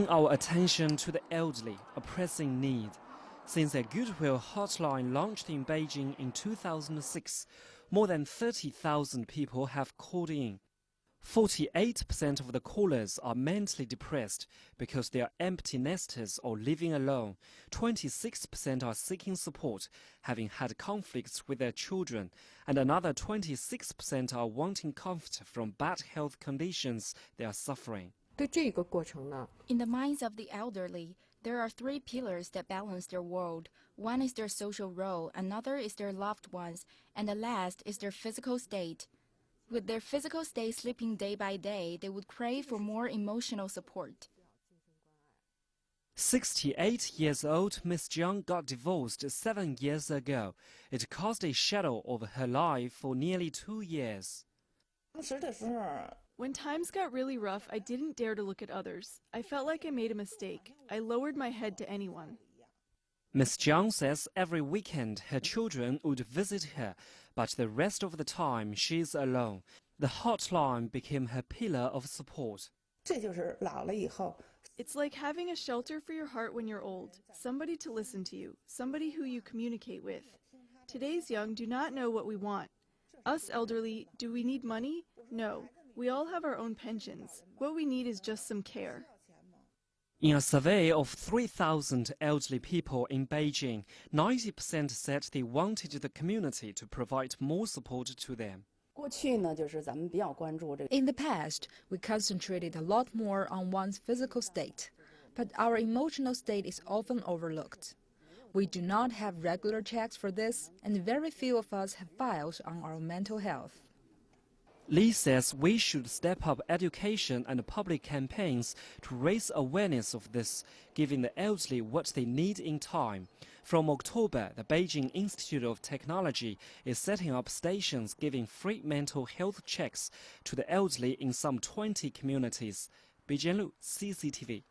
Our attention to the elderly, a pressing need. Since a Goodwill hotline launched in Beijing in 2006, more than 30,000 people have called in. 48% of the callers are mentally depressed because they are empty nesters or living alone. 26% are seeking support, having had conflicts with their children, and another 26% are wanting comfort from bad health conditions they are suffering. In the minds of the elderly, there are three pillars that balance their world. One is their social role, another is their loved ones, and the last is their physical state. With their physical state slipping day by day, they would crave for more emotional support. 68 years old Miss Jiang got divorced 7 years ago. It cast a shadow over her life for nearly 2 years. When times got really rough, I didn't dare to look at others. I felt like I made a mistake. I lowered my head to anyone. Miss Jiang says every weekend her children would visit her, but the rest of the time she is alone. The hotline became her pillar of support. It's like having a shelter for your heart when you're old, somebody to listen to you, somebody who you communicate with. Today's young do not know what we want. Us elderly, do we need money? No. We all have our own pensions. What we need is just some care. In a survey of 3,000 elderly people in Beijing, 90% said they wanted the community to provide more support to them. In the past, we concentrated a lot more on one's physical state, but our emotional state is often overlooked. We do not have regular checks for this, and very few of us have files on our mental health. Li says we should step up education and public campaigns to raise awareness of this, giving the elderly what they need in time. From October, the Beijing Institute of Technology is setting up stations giving free mental health checks to the elderly in some 20 communities. Beijing, CCTV.